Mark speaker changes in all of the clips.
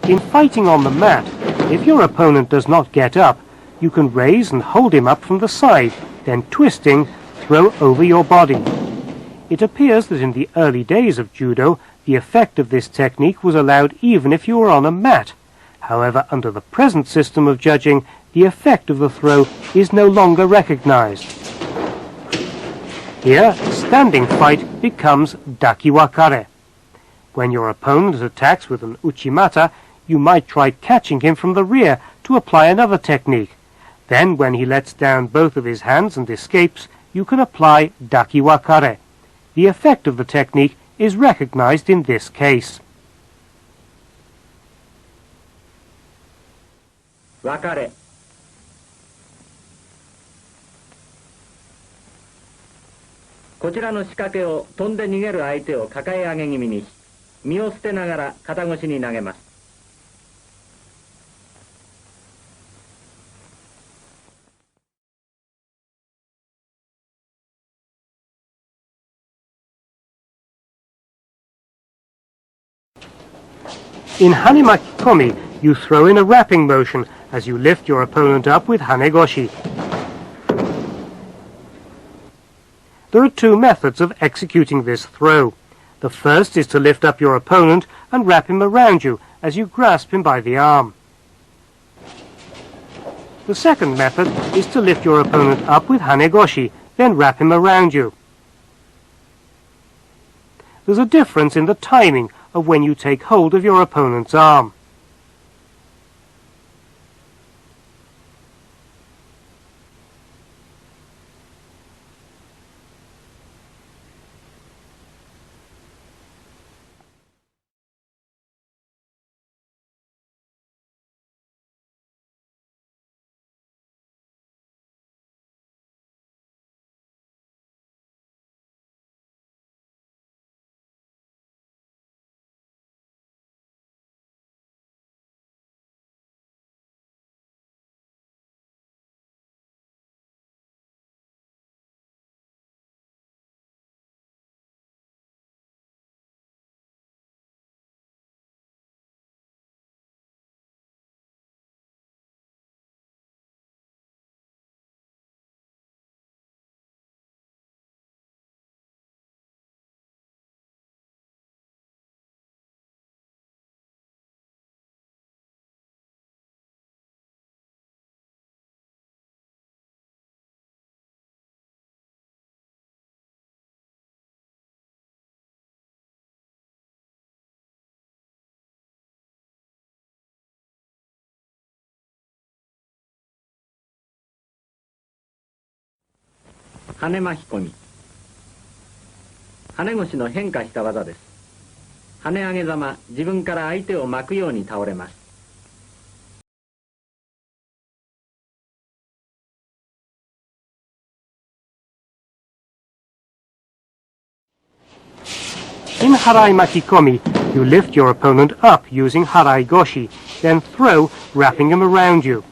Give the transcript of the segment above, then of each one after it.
Speaker 1: In fighting on the mat, if your opponent does not get up, you can raise and hold him up from the side, then twisting, throw over your body. It appears that in the early days of judo, the effect of this technique was allowed even if you were on a mat. However, under the present system of judging, the effect of the throw is no longer recognized. Here, standing fight becomes dakiwakare. When your opponent attacks with an uchimata, you might try catching him from the rear to apply another technique. Then, when he lets down both of his hands and escapes, you can apply dakiwakare. The effect of the technique is recognized in this case.
Speaker 2: Wakare. こちらの仕掛けを飛んで逃げる相手を抱え上げ気味にし、身を捨てながら肩越しに投げます。
Speaker 1: In Hane-maki-komi, you throw in a wrapping motion as you lift your opponent up with hanegoshi. There are two methods of executing this throw. The first is to lift up your opponent and wrap him around you as you grasp him by the arm. The second method is to lift your opponent up with hanegoshi, then wrap him around you. There's a difference in the timing of when you take hold of your opponent's arm.
Speaker 2: 跳ね巻き込み。跳ね腰の変化した技です。跳ね上げざま、自分から相手を巻くように倒れます。
Speaker 1: In harai-maki-komi, you lift your opponent up using harai-goshi, then throw, wrapping him around you.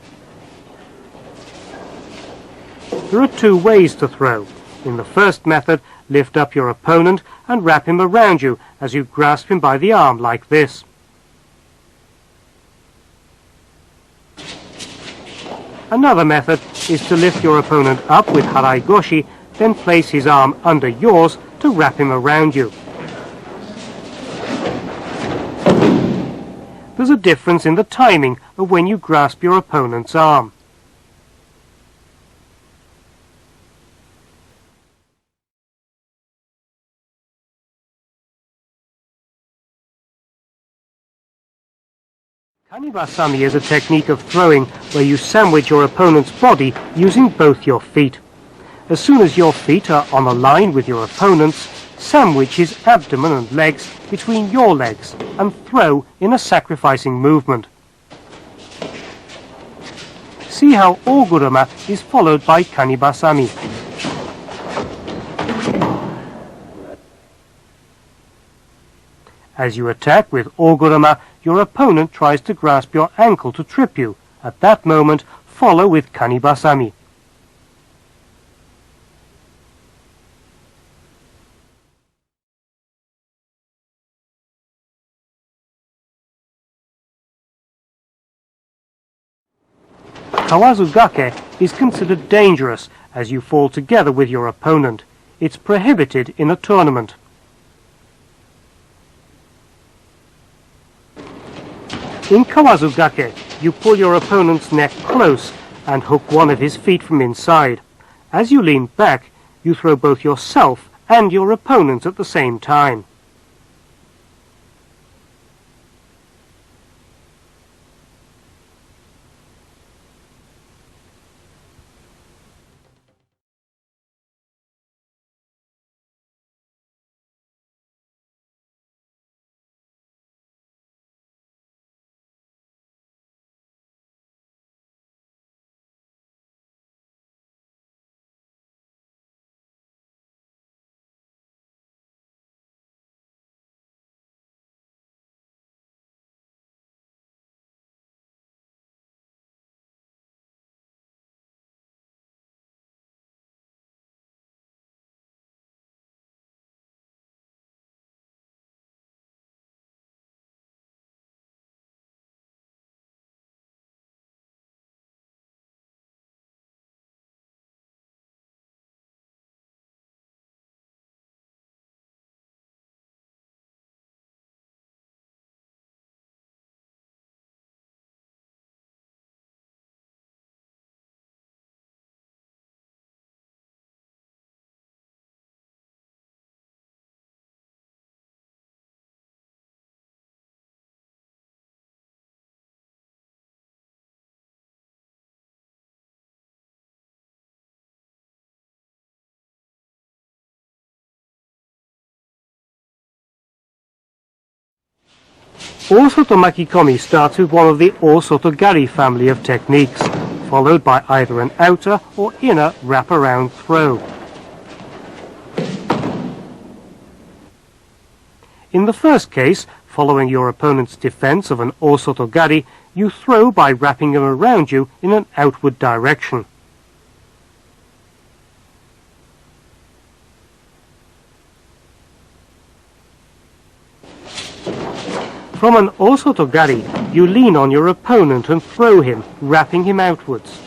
Speaker 1: There are two ways to throw. In the first method, lift up your opponent and wrap him around you as you grasp him by the arm like this. Another method is to lift your opponent up with harai-goshi, then place his arm under yours to wrap him around you. There's a difference in the timing of when you grasp your opponent's arm. Kanibasami is a technique of throwing where you sandwich your opponent's body using both your feet. As soon as your feet are on a line with your opponent's, sandwich his abdomen and legs between your legs and throw in a sacrificing movement. See how Ogurama is followed by Kanibasami. As you attack with Ogurama, your opponent tries to grasp your ankle to trip you. At that moment, follow with Kanibasami. Kawazugake is considered dangerous as you fall together with your opponent. It's prohibited in a tournament. In Kawazugake, you pull your opponent's neck close and hook one of his feet from inside. As you lean back, you throw both yourself and your opponent at the same time. Osoto-makikomi starts with one of the Osoto-gari family of techniques, followed by either an outer or inner wraparound throw. In the first case, following your opponent's defense of an Osoto-gari, you throw by wrapping him around you in an outward direction. From an Osoto-gari, you lean on your opponent and throw him, wrapping him outwards.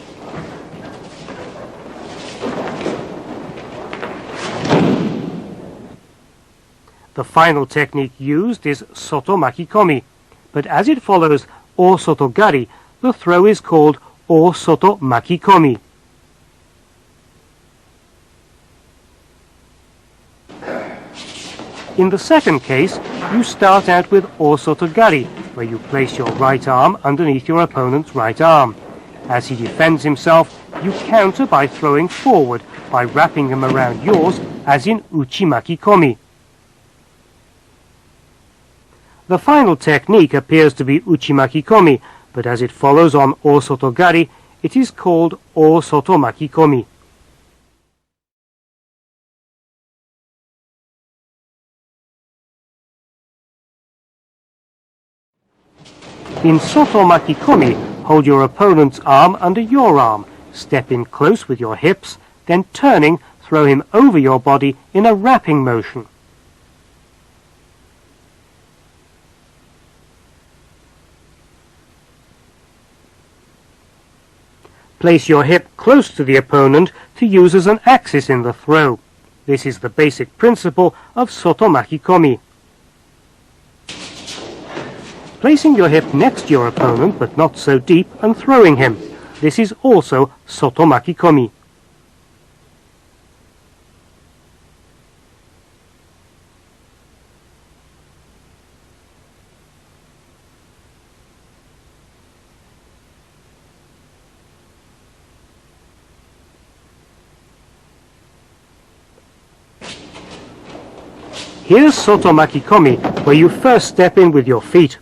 Speaker 1: The final technique used is Soto-makikomi, but as it follows Osoto-gari, the throw is called Osoto-makikomi. In the second case, you start out with Osoto-gari, where you place your right arm underneath your opponent's right arm. As he defends himself, you counter by throwing forward, by wrapping him around yours, as in Uchi-makikomi. The final technique appears to be Uchi-makikomi, but as it follows on Osoto-gari, it is called Osoto-makikomi. In Soto-makikomi, hold your opponent's arm under your arm, step in close with your hips, then turning, throw him over your body in a wrapping motion. Place your hip close to the opponent to use as an axis in the throw. This is the basic principle of Soto-makikomi. Placing your hip next to your opponent, but not so deep, and throwing him. This is also Soto-makikomi. Here's Soto-makikomi, where you first step in with your feet.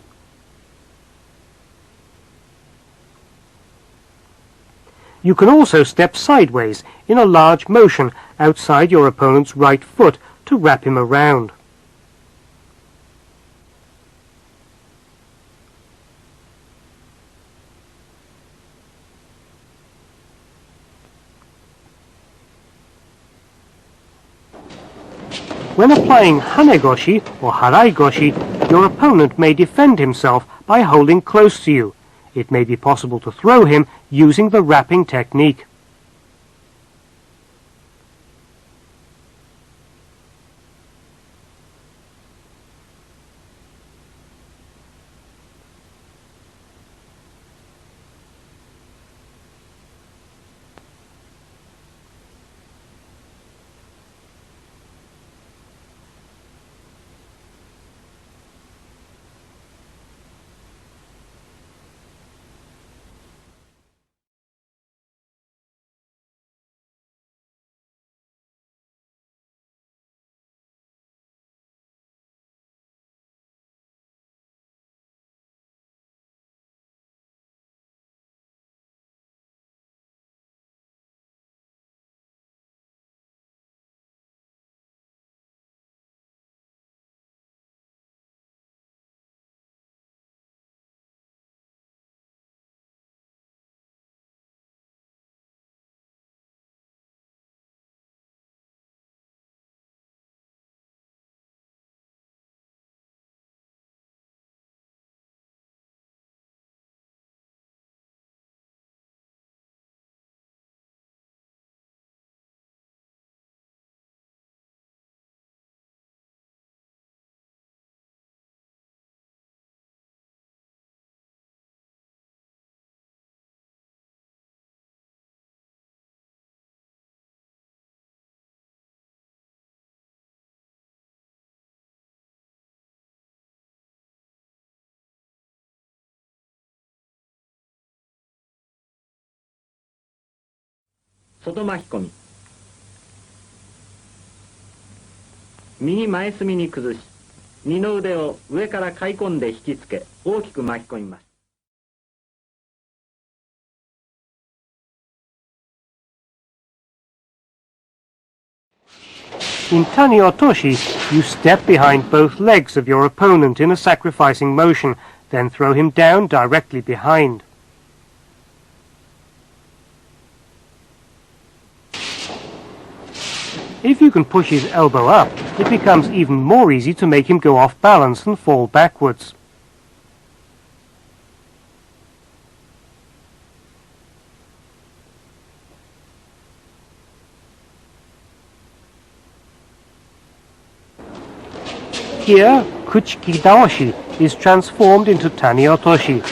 Speaker 1: You can also step sideways in a large motion outside your opponent's right foot to wrap him around. When applying Hane-goshi or Harai-goshi, your opponent may defend himself by holding close to you. It may be possible to throw him using the wrapping technique.
Speaker 2: 外巻き込み。右前隅に崩し、二の腕を上から買い込んで引きつけ、大きく巻き込みます。
Speaker 1: In Tani or Toshi, you step behind both legs of your opponent in a sacrificing motion, then throw him down directly behind. If you can push his elbow up, it becomes even more easy to make him go off balance and fall backwards. Here, Kuchiki Daoshi is transformed into Tani or Toshi.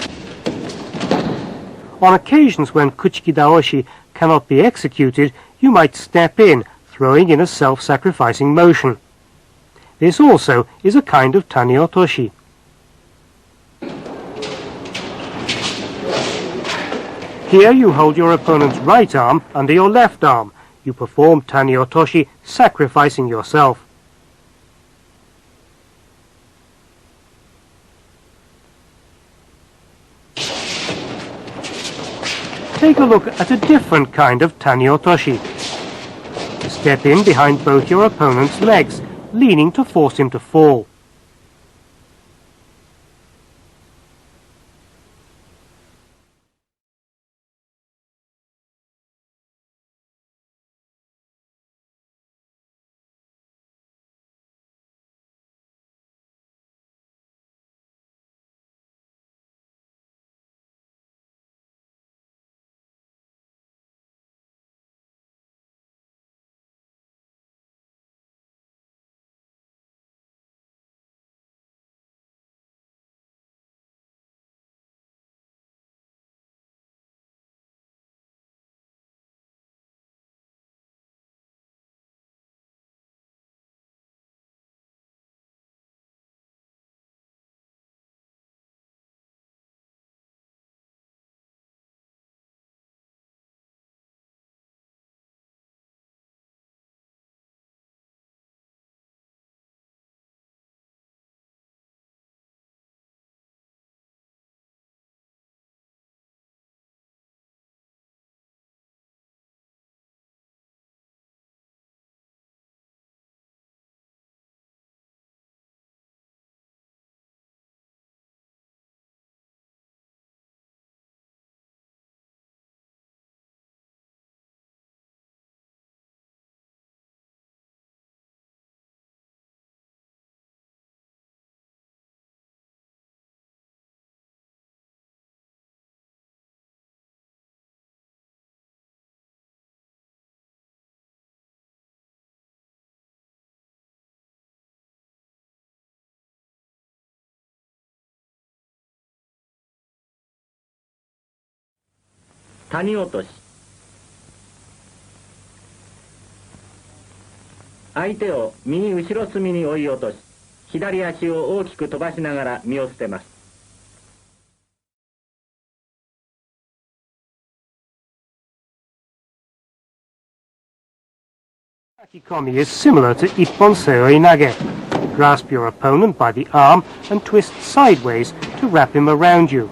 Speaker 1: On occasions when Kuchiki Daoshi cannot be executed, you might step in, throwing in a self-sacrificing motion. This also is a kind of Tani or Toshi. Here you hold your opponent's right arm under your left arm. You perform Tani or Toshi, sacrificing yourself. Take a look at a different kind of Tani or Toshi. Step in behind both your opponent's legs, leaning to force him to fall.
Speaker 2: 谷落とし。相手を右後ろ隅に追い落とし、左足を大きく飛ばしながら身を捨てます。
Speaker 1: Nage-komi is similar to Ippon Seoi Nage. Grasp your opponent by the arm and twist sideways to wrap him around you.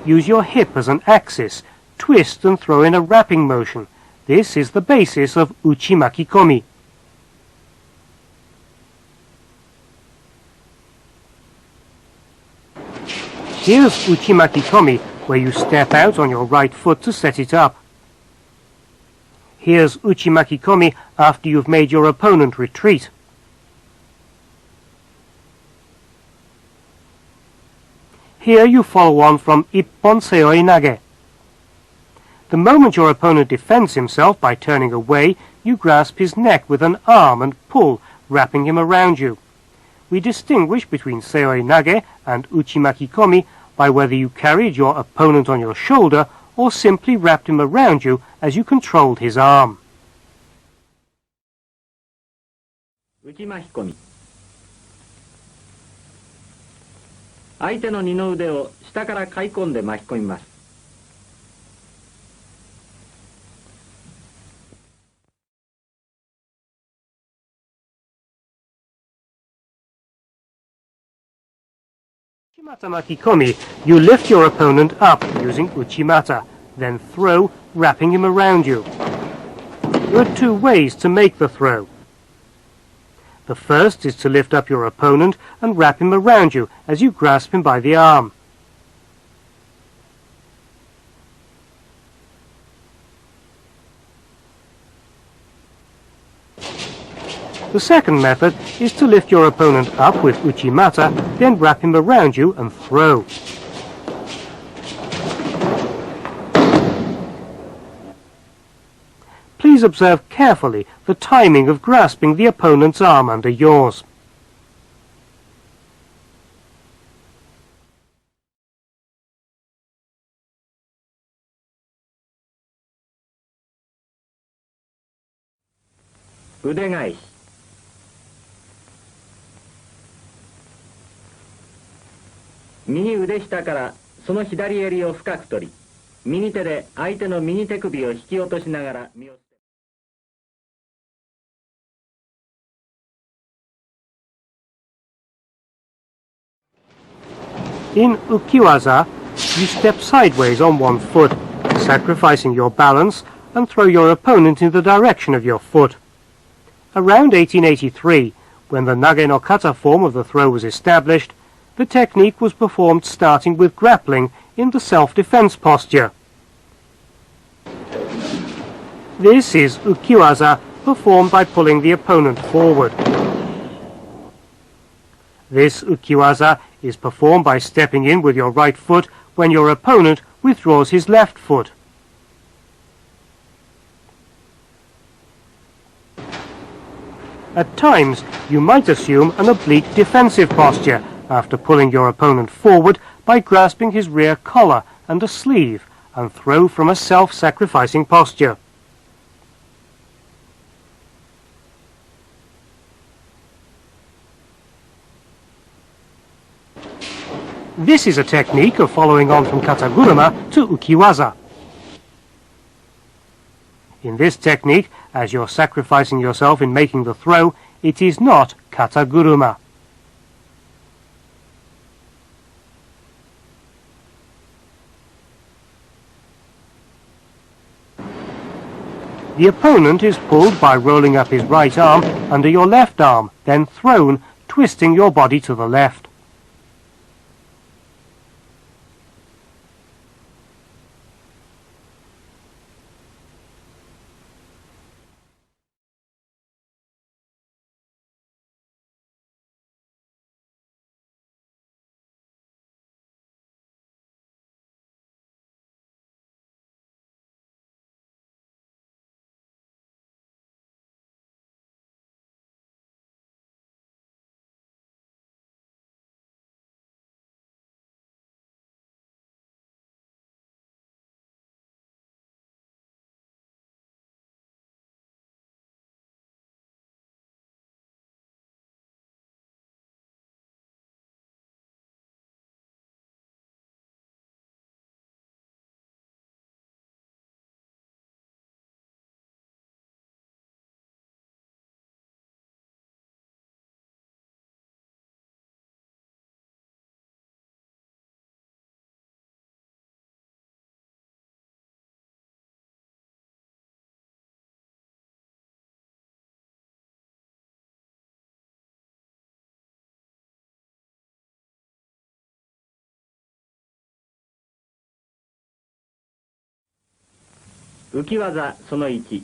Speaker 1: Use your hip as an axis, twist and throw in a wrapping motion. This is the basis of Uchimaki-komi. Here's Uchimaki-komi, where you step out on your right foot to set it up. Here's Uchimaki-komi after you've made your opponent retreat. Here you follow on from Ippon Seoi Nage. The moment your opponent defends himself by turning away, you grasp his neck with an arm and pull, wrapping him around you. We distinguish between Seoi Nage and Uchimaki-komi by whether you carried your opponent on your shoulder or simply wrapped him around you as you controlled his arm.
Speaker 2: 内巻き込み。相手の二の腕を下からかい込んで巻き込みます。
Speaker 1: Uchimata-maki-komi, you lift your opponent up using uchimata, then throw, wrapping him around you. There are two ways to make the throw. The first is to lift up your opponent and wrap him around you as you grasp him by the arm. The second method is to lift your opponent up with uchimata, then wrap him around you and throw. Please observe carefully the timing of grasping the opponent's arm under yours.
Speaker 2: Ude返し。右腕下からその左襟を深く取り、右手で相手の右手首を引き落としながら身を捨てます。
Speaker 1: In ukiwaza, you step sideways on one foot, sacrificing your balance, and throw your opponent in the direction of your foot. Around 1883, when the nage no kata form of the throw was established, the technique was performed starting with grappling in the self-defense posture. This is ukiwaza, performed by pulling the opponent forward. This ukiwaza is performed by stepping in with your right foot when your opponent withdraws his left foot. At times, you might assume an oblique defensive posture after pulling your opponent forward by grasping his rear collar and a sleeve and throw from a self-sacrificing posture. This is a technique of following on from kataguruma to ukiwaza. In this technique, as you're sacrificing yourself in making the throw, it is not kataguruma. The opponent is pulled by rolling up his right arm under your left arm, then thrown, twisting your body to the left.
Speaker 2: 浮き技その1。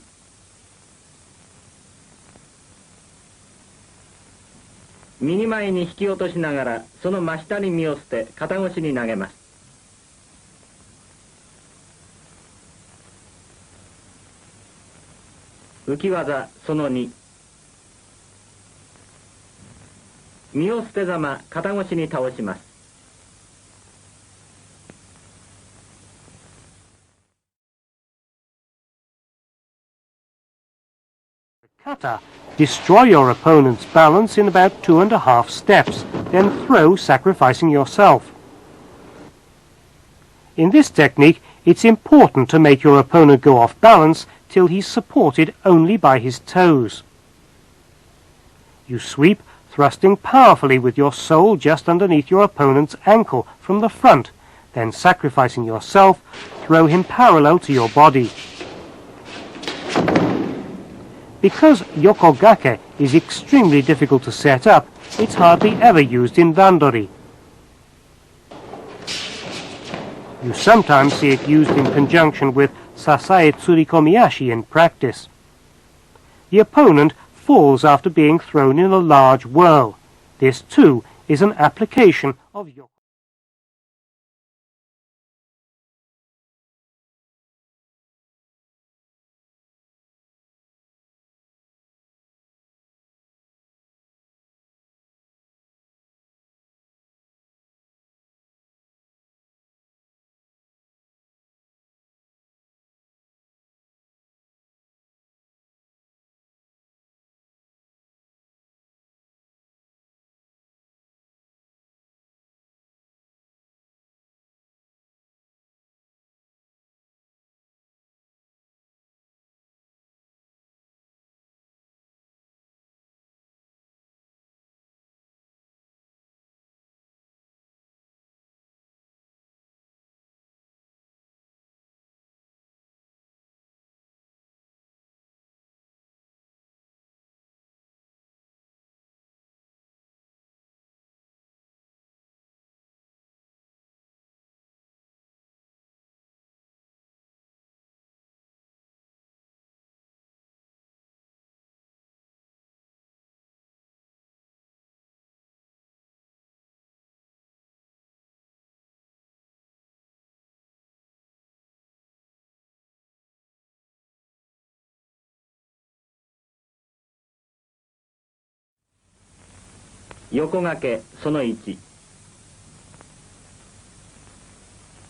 Speaker 2: 右前に引き落としながらその真下に身を捨て肩越しに投げます。浮き技その2。身を捨てざま肩越しに倒します。
Speaker 1: Kata. Destroy your opponent's balance in about 2.5 steps, then throw, sacrificing yourself. In this technique, it's important to make your opponent go off balance till he's supported only by his toes. You sweep, thrusting powerfully with your sole just underneath your opponent's ankle from the front, then sacrificing yourself, throw him parallel to your body. Because yokogake is extremely difficult to set up, it's hardly ever used in randori. You sometimes see it used in conjunction with sasae tsurikomiyashi in practice. The opponent falls after being thrown in a large whirl. This too is an application of yoko.
Speaker 2: 横掛けその1。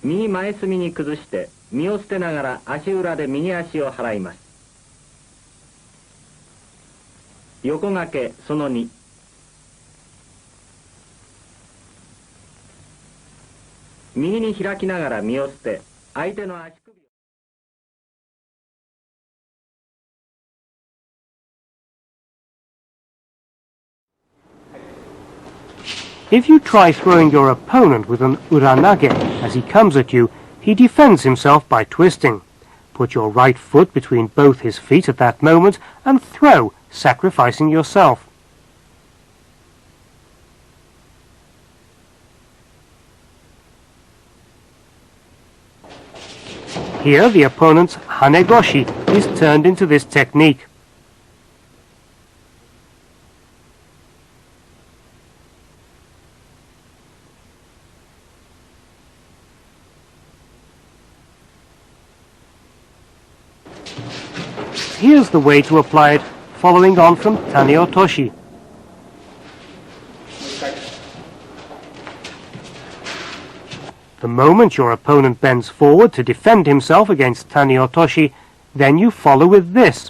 Speaker 2: 右前隅に崩して身を捨てながら足裏で右足を払います。横掛けその2。右に開きながら身を捨て相手の足首を
Speaker 1: If you try throwing your opponent with an uranage as he comes at you, he defends himself by twisting. Put your right foot between both his feet at that moment and throw, sacrificing yourself. Here the opponent's hanegoshi is turned into this technique. Here's the way to apply it, following on from Tani-otoshi. The moment your opponent bends forward to defend himself against Tani-otoshi, then you follow with this.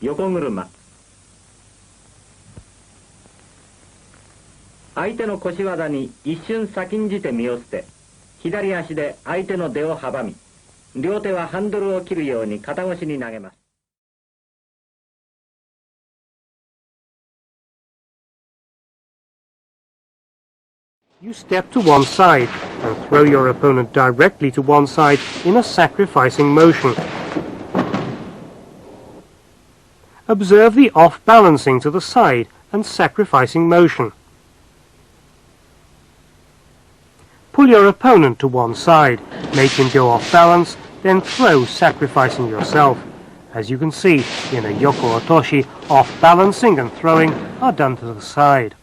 Speaker 2: 横車。相手の腰技に一瞬先んじて身を捨て、左足で相手の出を阻み、両手はハンドルを切るように肩越しに投げます。
Speaker 1: You step to one side and throw your opponent directly to one side in a sacrificing motion. Observe the off-balancing to the side and sacrificing motion. Pull your opponent to one side, make him go off balance, then throw, sacrificing yourself. As you can see, in a Yoko Otoshi, off-balancing and throwing are done to the side.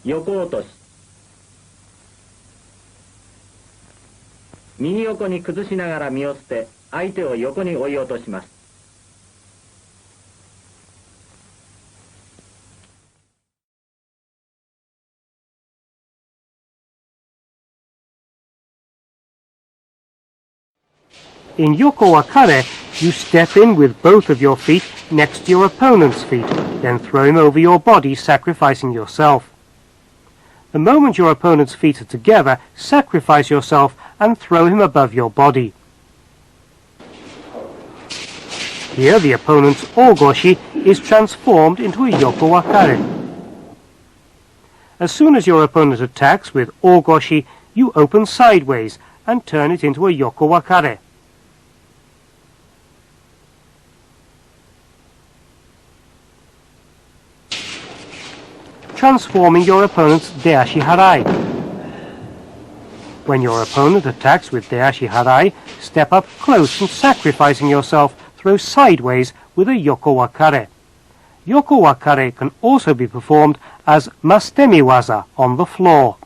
Speaker 2: 横落とし。右横に崩しながら身を捨て、相手を横に追い落とします。
Speaker 1: In Yoko-wakare, you step in with both of your feet next to your opponent's feet, then throw him over your body, sacrificing yourself. The moment your opponent's feet are together, sacrifice yourself and throw him above your body. Here the opponent's ogoshi is transformed into a Yoko-wakare. As soon as your opponent attacks with ogoshi, you open sideways and turn it into a Yoko-wakare. Transforming your opponent's deashi harai. When your opponent attacks with deashi harai, step up close and sacrificing yourself, throw sideways with a Yoko-wakare. Yoko-wakare can also be performed as Nage-waza on the floor.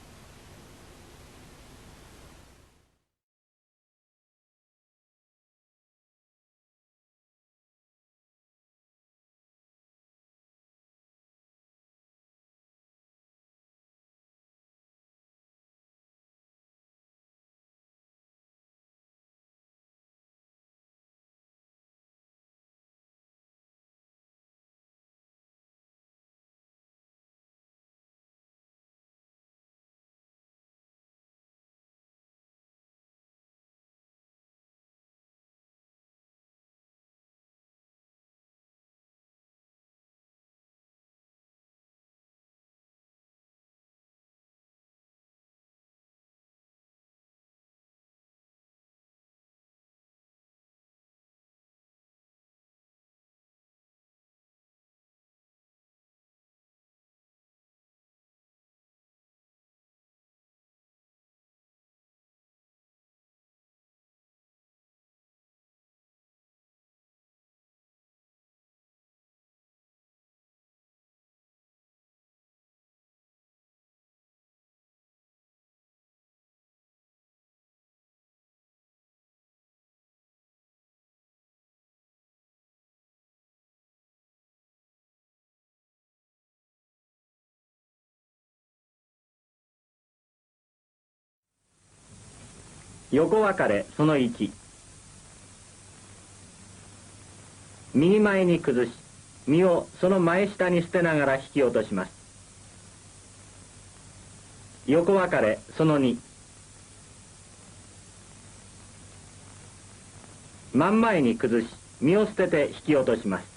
Speaker 2: 横分かれその1。右前に崩し、身をその前下に捨てながら引き落とします。横分かれその2。真ん前に崩し、身を捨てて引き落とします。